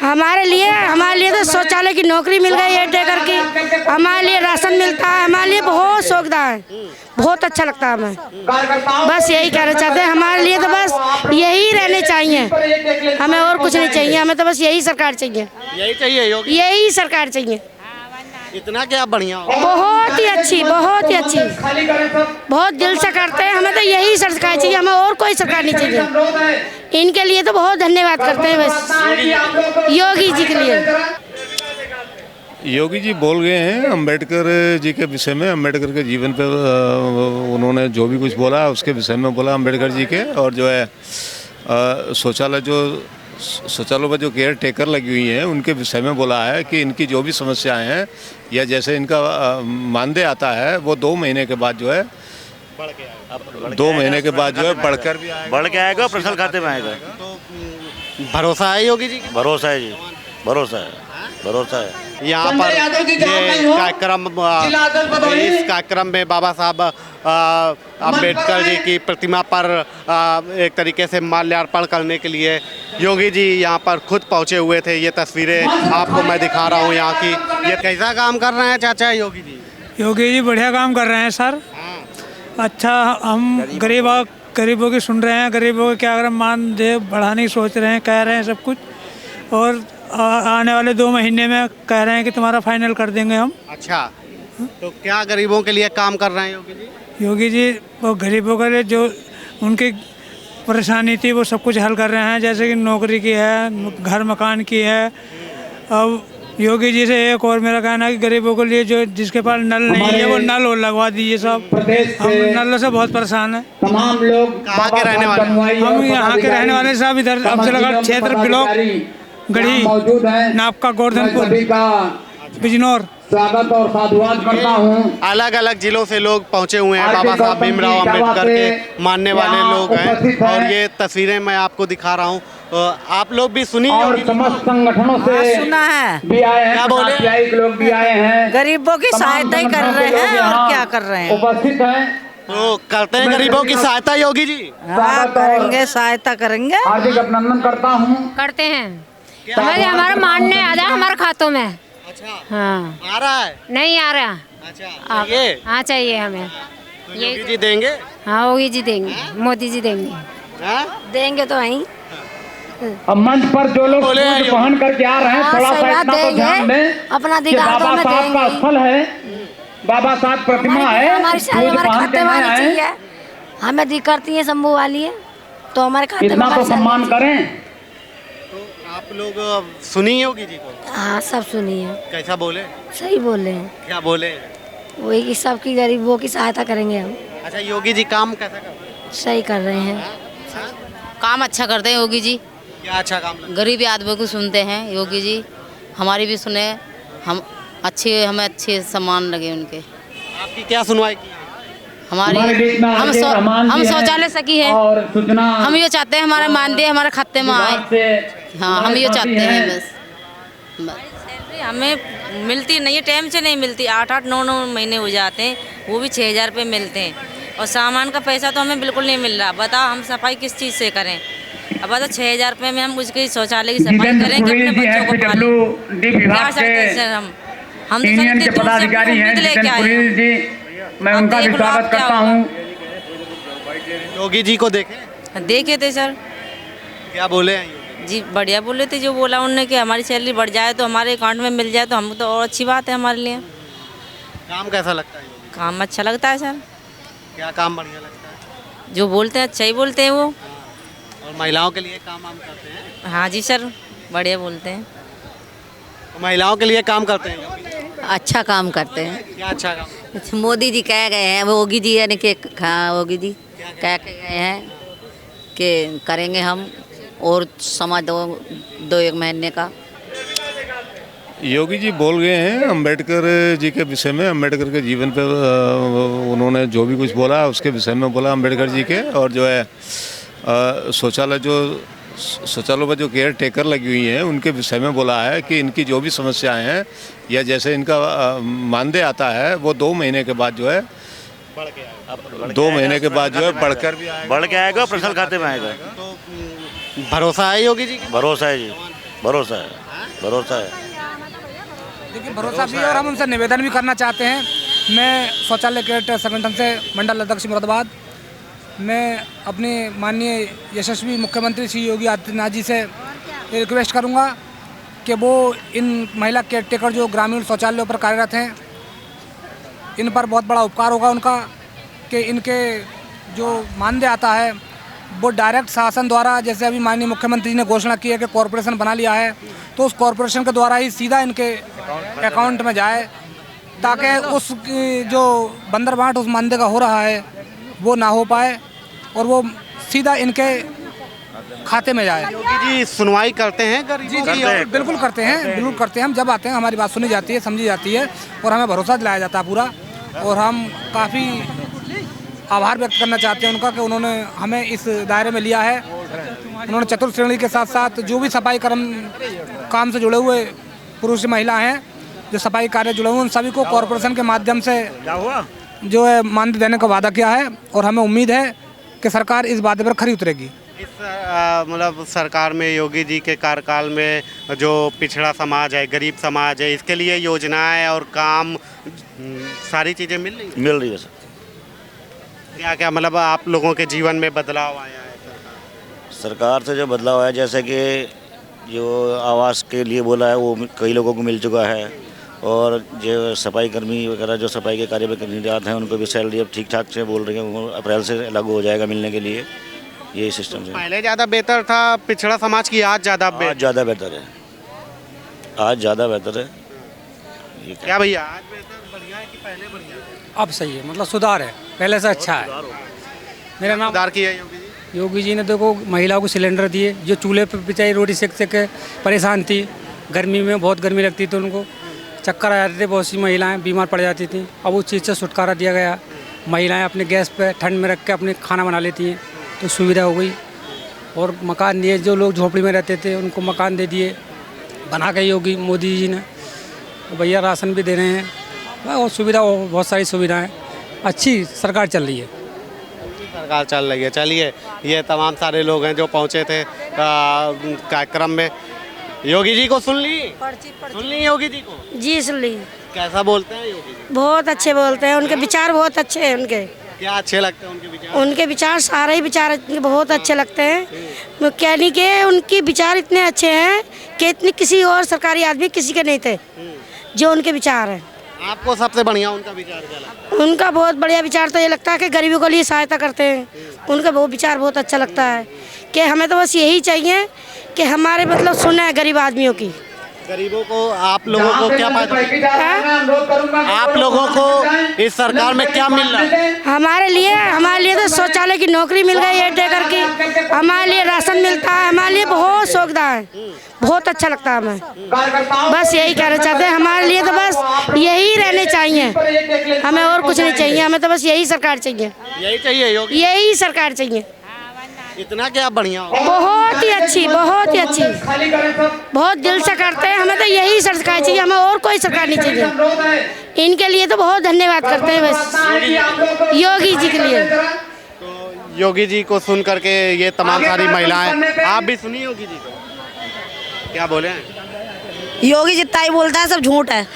हमारे लिए तो शौचालय की नौकरी मिल गई है टेकर की, हमारे लिए राशन मिलता है, हमारे लिए बहुत सुविधा है, बहुत अच्छा लगता है हमें। बस यही कहना चाहते हैं, हमारे लिए तो बस यही रहने चाहिए, हमें और कुछ नहीं चाहिए, हमें तो बस यही सरकार चाहिए, यही सरकार चाहिए। इतना क्या बढ़िया हो, बहुत ही अच्छी, बहुत ही अच्छी, बहुत दिल से करते हैं, हमें तो यही सरकार चाहिए, हमें और कोई सरकार नहीं चाहिए। इनके लिए तो बहुत धन्यवाद करते हैं बस योगी जी के लिए। योगी जी बोल गए हैं अंबेडकर जी के विषय में, अंबेडकर के जीवन पे उन्होंने जो भी कुछ बोला उसके विषय में बोला अंबेडकर जी के। और जो है शौचालय में जो केयर टेकर लगी हुई हैं उनके विषय में बोला है कि इनकी जो भी समस्याएं हैं या जैसे इनका मानदेय आता है वो 2 महीने के बाद जो है 2 महीने के बाद जो है बढ़कर भी बढ़ के आएगा, पर्सनल खाते में आएगा। तो भरोसा है योगी जी? भरोसा है जी, भरोसा है, भरोसा है। यहाँ पर ये कार्यक्रम, इस कार्यक्रम में बाबा साहब अम्बेडकर जी की प्रतिमा पर एक तरीके से माल्यार्पण करने के लिए योगी जी यहाँ पर खुद पहुँचे हुए थे। ये तस्वीरें आपको मैं दिखा रहा हूँ यहाँ की। ये कैसा काम कर रहे हैं चाचा योगी जी? योगी जी बढ़िया काम कर रहे हैं सर। अच्छा, हम गरीबों की सुन रहे हैं, गरीबों के क्या अगर मानदेय बढ़ाने की सोच रहे हैं, कह रहे हैं सब कुछ। और आने वाले 2 महीने में कह रहे हैं कि तुम्हारा फाइनल कर देंगे हम। अच्छा, तो क्या गरीबों के लिए काम कर रहे हैं योगी जी? योगी जी वो गरीबों के लिए जो उनकी परेशानी थी वो सब कुछ हल कर रहे हैं, जैसे कि नौकरी की है, घर मकान की है। अब योगी जी से एक और मेरा कहना है कि गरीबों के लिए जो जिसके पास नल नहीं है वो नल और लगवा दीजिए सब। हम नल से बहुत परेशान हैं। तमाम लोग कहाँ के रहने वाले? हम यहाँ के रहने वाले सब इधर अफजलगढ़ क्षेत्र ब्लॉक गढ़ी नापका गोवर्धनपुर बिजनौर स्वागत और साधुवाद करता हूँ। अलग अलग जिलों से लोग पहुंचे हुए हैं, बाबा साहब भीमराव अंबेडकर के मानने वाले लोग हैं। और ये तस्वीरें मैं आपको दिखा रहा हूँ, आप लोग भी सुनिए। और समस्त संगठनों से सुना है भी आए हैं, क्या बोले? सामुदायिक लोग भी आए हैं, गरीबों की सहायता ही कर रहे हैं और क्या कर रहे हैं। उपस्थित हैं। तो करते हैं गरीबों की सहायता योगी जी? हाँ करेंगे, सहायता करेंगे। हार्दिक अभिनंदन करता हूँ। करते हैं, हमारा मानने आ जाए हमारे खातों में। अच्छा, हाँ, आ रहा है? नहीं आ रहा। अच्छा, ये हाँ चाहिए हमें, तो योगी जी देंगे? हाँ योगी जी देंगे, मोदी जी देंगे, देंगे तो वहीं। अब मंच पर जो लोग बोले सूट पहन करके आ रहे हैं, हाँ, थोड़ा सा सही बात इतना तो ध्यान देंगे। दें अपना कि अधिकार तो बाबा हमें साहब का देंगे। स्थल है, बाबा साहब प्रतिमा है, हमारी सूट हमारे पहन खाते के में नहीं आनी आए, चाहिए। हमें दी करती है शंभू वाली है तो हमारे खाते में इतना तो हमारी सम्मान करें। तो आप लोग सुनिए योगी जी को? हाँ सब सुनिए, कैसा बोले? सही बोल रहे हैं। क्या बोले? वही कि सबकी गरीबों की सहायता करेंगे हम। अच्छा, योगी जी काम कैसा कर रहे हैं? सही कर रहे हैं। काम अच्छा करते हैं योगी जी, क्या अच्छा काम लगा? गरीबी आदमी को सुनते हैं योगी जी, हमारी भी सुने, हम हमें अच्छे सम्मान लगे उनके। आपकी क्या सुनवाई की? हमारे बीच में आज रहमान हम जी हैं शौचालय सकी है, और सूचना हम ये चाहते हैं हमारा मानदेय हमारे खाते में आए। विभाग से हाँ, हम ये चाहते हैं बस। सैलरी हमें मिलती नहीं है, टाइम से नहीं मिलती। 8-8, 9-9 महीने हो जाते हैं, वो भी 6,000 रुपये मिलते हैं। और सामान का पैसा तो हमें बिल्कुल नहीं मिल रहा। बताओ हम सफाई किस चीज़ से करें? अब बताओ 6,000 रुपये में हम उसके शौचालय की सफाई करें कि अपने बच्चों को पालें? क्या चाहते हैं सर हम तो यूनियन के दूर से पदाधिकारी हैं दूध लेके जितेंद्र आए पुरी हैं। जी, मैं अब उनका भी देख लो आप स्वागत क्या करता होगा। हूँ। योगी जी को देखे? देखे थे सर क्या बोले हैं योगी? जी, बढ़िया बोले थे। जो बोला उन्होंने कि हमारी सैलरी बढ़ जाए तो हमारे अकाउंट में मिल जाए तो हम तो और अच्छी बात है हमारे लिए। काम कैसा लगता है योगी? काम अच्छा लगता है सर, क्या काम बढ़िया लगता है? जो बोलते हैं अच्छा ही बोलते हैं वो। और महिलाओं के लिए काम वाम करते हैं? हाँ जी सर, बढ़िया बोलते हैं। तो महिलाओं के लिए काम करते हैं योगी? अच्छा काम करते हैं। क्या अच्छा काम? मोदी जी कह गए हैं, वो योगी जी यानी कि हाँ योगी जी कह के गए हैं कि करेंगे हम और समय 2-1 महीने का। योगी जी बोल गए हैं अंबेडकर जी के विषय में, अंबेडकर के जीवन पे उन्होंने जो भी कुछ बोला उसके विषय में बोला अंबेडकर जी के। और जो है शौचालय में जो केयर टेकर लगी हुई हैं उनके विषय में बोला है कि इनकी जो भी समस्याएं हैं या जैसे इनका मानदेय आता है वो 2 महीने के बाद जो है 2 महीने के बाद जो है बढ़कर भी आएगा, बढ़ के आएगा, पर्सनल खाते में आएगा। तो भरोसा है योगी जी? भरोसा है जी, भरोसा है, भरोसा है। देखिए भरोसा भी है और हम उनसे निवेदन भी करना चाहते हैं। मैं शौचालय केयर संगठन से मंडल अध्यक्ष मुरादाबाद, मैं अपने माननीय यशस्वी मुख्यमंत्री श्री योगी आदित्यनाथ जी से रिक्वेस्ट करूंगा कि वो इन महिला केयर टेकर जो ग्रामीण शौचालयों पर कार्यरत हैं, इन पर बहुत बड़ा उपकार होगा उनका कि इनके जो मानदेय आता है वो डायरेक्ट शासन द्वारा, जैसे अभी माननीय मुख्यमंत्री जी ने घोषणा की है कि कॉरपोरेशन बना लिया है, तो उस कॉरपोरेशन के द्वारा ही सीधा इनके अकाउंट में जाए, ताकि उस जो बंदरबाट उस मानदेय का हो रहा है वो ना हो पाए और वो सीधा इनके खाते में जाए। योगी जी सुनवाई करते हैं गरीबों की? बिल्कुल करते हैं, बिल्कुल करते हैं। हम जब आते हैं हमारी बात सुनी जाती है, समझी जाती है और हमें भरोसा दिलाया जाता है पूरा। और हम काफ़ी आभार व्यक्त करना चाहते हैं उनका कि उन्होंने हमें इस दायरे में लिया है। उन्होंने चतुर्थ श्रेणी के साथ साथ जो भी सफाई काम से जुड़े हुए पुरुष महिला हैं, जो सफाई कार्य जुड़े हुए, उन सभी को कॉरपोरेशन के माध्यम से जो है मानदेय देने का वादा किया है और हमें उम्मीद है कि सरकार इस वादे पर खरी उतरेगी। इस मतलब सरकार में योगी जी के कार्यकाल में जो पिछड़ा समाज है, गरीब समाज है, इसके लिए योजनाएं और काम सारी चीज़ें मिल रही है सर। क्या क्या मतलब आप लोगों के जीवन में बदलाव आया है सरकार से जो बदलाव आया, जैसे कि जो आवास के लिए बोला है वो कई लोगों को मिल चुका है, और जो सफाई कर्मी वगैरह जो सफाई के कार्य में निजात हैं उनको भी सैलरी अब ठीक ठाक से बोल रही है, वो अप्रैल से लागू हो जाएगा मिलने के लिए। यही सिस्टम है। पहले ज़्यादा बेहतर था पिछड़ा समाज की, आज ज़्यादा बेहतर है। आज ज़्यादा बेहतर है। क्या भैया आज बेहतर बढ़िया है कि पहले बढ़िया है? अब सही है, मतलब सुधार है, पहले से अच्छा है। मेरा नाम सुधार किया योगी जी ने। देखो महिलाओं को सिलेंडर दिए, जो चूल्हे पर बेचारी रोटी सेक के परेशान थी, गर्मी में बहुत गर्मी लगती थी, उनको चक्कर आ जाते थे, बहुत सी महिलाएं बीमार पड़ जाती थी। अब उस चीज़ से छुटकारा दिया गया। महिलाएं अपने गैस पे ठंड में रख के अपने खाना बना लेती हैं, तो सुविधा हो गई। और मकान दिए, जो लोग झोपड़ी में रहते थे उनको मकान दे दिए बना के योगी मोदी जी ने। भैया राशन भी दे रहे हैं और सुविधा, बहुत सारी सुविधाएं, अच्छी सरकार चल रही है। सरकार चल रही है। चलिए, ये तमाम सारे लोग हैं जो पहुंचे थे कार्यक्रम में। योगी जी को सुन ली योगी जी को? जी सुन ली। कैसा बोलते हैं योगी जी? बहुत अच्छे बोलते हैं, उनके विचार बहुत अच्छे हैं। उनके क्या अच्छे लगते हैं उनके विचार? उनके विचार, सारे ही विचार बहुत अच्छे लगते हैं। यानी कि उनके विचार इतने अच्छे हैं कि इतने किसी और सरकारी आदमी किसी के नहीं थे जो उनके विचार हैं। आपको सबसे बढ़िया उनका विचार क्या लगता है? उनका बहुत बढ़िया विचार तो ये लगता है कि गरीबों के लिए सहायता करते हैं। उनका वो विचार बहुत अच्छा लगता है कि हमें तो बस यही चाहिए कि हमारे मतलब सुने गरीब आदमियों की। गरीबों को, आप लोगों को क्या फायदा? आप लोगों को इस सरकार में क्या मिल रहा है? हमारे लिए तो शौचालय की नौकरी मिल गई है टेकर की, हमारे लिए राशन मिलता है, हमारे लिए बहुत सुविधा है, बहुत अच्छा लगता है हमें। बस यही कहना चाहते हैं, हमारे लिए तो बस यही रहने चाहिए, हमें और कुछ नहीं चाहिए, हमें तो बस यही सरकार चाहिए। यही सरकार चाहिए। इतना क्या बढ़िया हो? बहुत ही अच्छी, बहुत ही अच्छी, बहुत दिल से करते हैं। हमें तो यही सरकार चाहिए, हमें और कोई सरकार नहीं चाहिए। इनके लिए तो बहुत धन्यवाद करते हैं बस योगी जी के लिए। तो योगी जी को सुन करके ये तमाम सारी महिलाएं, आप भी सुनिए योगी जी को क्या बोले हैं? योगी जितना ही बोलता है सब झूठ है।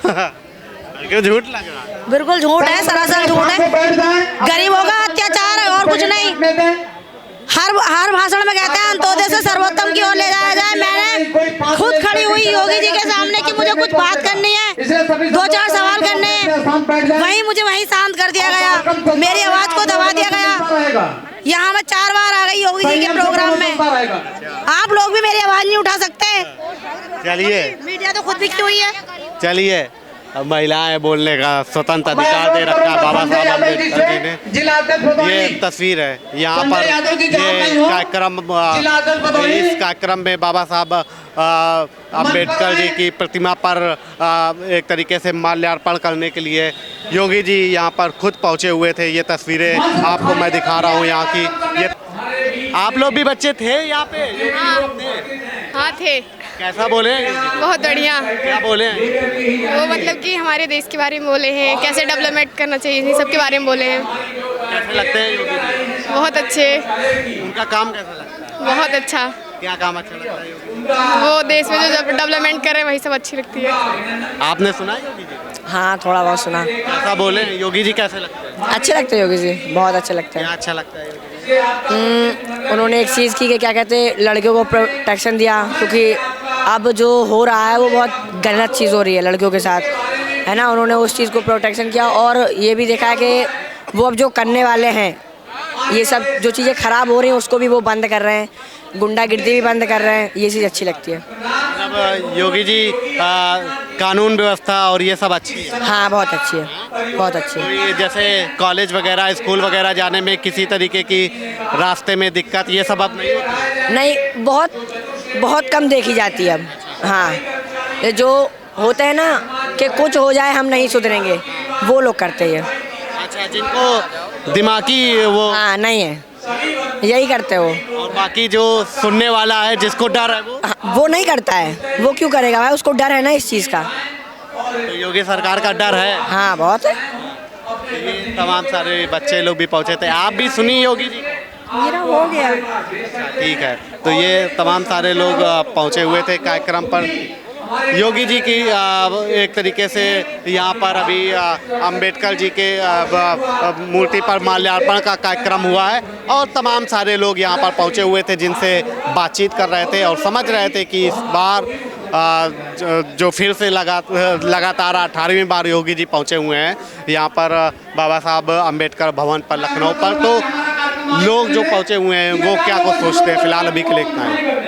क्यों झूठ लग रहा है? बिल्कुल झूठ है, सरासर झूठ है। गरीबों का अत्याचार है और कुछ नहीं। हर भाषण में कहते हैं अंत्योदय से सर्वोत्तम की ओर ले जाया जाए। मैंने खुद खड़ी हुई योगी जी के सामने कि मुझे कुछ बात करनी है, 2-4 सवाल करने हैं, वहीं शांत कर दिया गया, मेरी आवाज को दबा दिया गया। यहाँ मैं 4 बार आ गई योगी जी के प्रोग्राम में। आप लोग भी मेरी आवाज नहीं उठा सकते? चलिए, मीडिया तो खुद बिकी हुई है। चलिए, अब महिलाएं बोलने का स्वतंत्र अधिकार दे रखा है बाबा साहब अम्बेडकर जी ने। ये तस्वीर है यहाँ पर, ये कार्यक्रम, इस कार्यक्रम में बाबा साहब अम्बेडकर जी की प्रतिमा पर एक तरीके से माल्यार्पण करने के लिए योगी जी यहाँ पर खुद पहुँचे हुए थे। ये तस्वीरें आपको मैं दिखा रहा हूँ यहाँ की। ये आप लोग भी बच्चे थे यहाँ पे? हाँ थे। कैसा बोले? बहुत बढ़िया। क्या बोले? वो मतलब कि हमारे देश के बारे में बोले हैं, कैसे डेवलपमेंट करना चाहिए, सब के बारे में बोले हैं। कैसे लगते हैं योगी जी? बहुत अच्छे। उनका काम कैसा लगता है? बहुत अच्छा। क्या काम अच्छा लगता है योगी? वो देश में जो डेवलपमेंट कर रहे हैं वही सब अच्छी लगती है। आपने सुना है योगी जी? हाँ थोड़ा बहुत सुना। ऐसा बोले, योगी जी कैसे लगते हैं? अच्छे लगते हैं योगी जी, बहुत अच्छे लगते क्या हैं। अच्छा लगता है योगी जी? उन्होंने एक चीज़ की कि क्या कहते हैं, लड़कियों को प्रोटेक्शन दिया, क्योंकि अब जो हो रहा है वो बहुत गलत चीज़ हो रही है लड़कियों के साथ, है ना। उन्होंने उस चीज़ को प्रोटेक्शन किया और ये भी देखा है कि वो अब जो करने वाले हैं, ये सब जो चीज़ें ख़राब हो रही हैं उसको भी वो बंद कर रहे हैं, गुंडागिर्दी भी बंद कर रहे हैं। ये चीज़ अच्छी लगती है। मतलब योगी जी कानून व्यवस्था और ये सब अच्छी है? हाँ बहुत अच्छी है, बहुत अच्छी तो है। ये जैसे कॉलेज वगैरह, स्कूल वगैरह जाने में किसी तरीके की रास्ते में दिक्कत, ये सब अब नहीं होती? नहीं, बहुत बहुत कम देखी जाती है अब। हाँ, ये जो होता है ना कि कुछ हो जाए हम नहीं सुधरेंगे, वो लोग करते हैं। अच्छा, जिनको दिमागी वो हाँ नहीं है, यही करते हो। और बाकी जो सुनने वाला है, जिसको डर है वो नहीं करता है। वो क्यों करेगा भाई, उसको डर है ना इस चीज़ का। तो योगी सरकार का डर है। हाँ बहुत है। ये तमाम सारे बच्चे लोग भी पहुंचे थे। आप भी सुनी योगी जी? मेरा हो गया। ठीक है, तो ये तमाम सारे लोग पहुंचे हुए थे कार्यक्रम पर। योगी जी की एक तरीके से यहाँ पर अभी अंबेडकर जी के मूर्ति पर माल्यार्पण का कार्यक्रम हुआ है और तमाम सारे लोग यहाँ पर पहुँचे हुए थे, जिनसे बातचीत कर रहे थे और समझ रहे थे कि इस बार जो फिर से लगातार 18वीं बार योगी जी पहुँचे हुए हैं यहाँ पर बाबा साहब अंबेडकर भवन पर लखनऊ पर, तो लोग जो पहुँचे हुए हैं वो क्या कुछ सोचते हैं, फिलहाल अभी के लिए इतना है।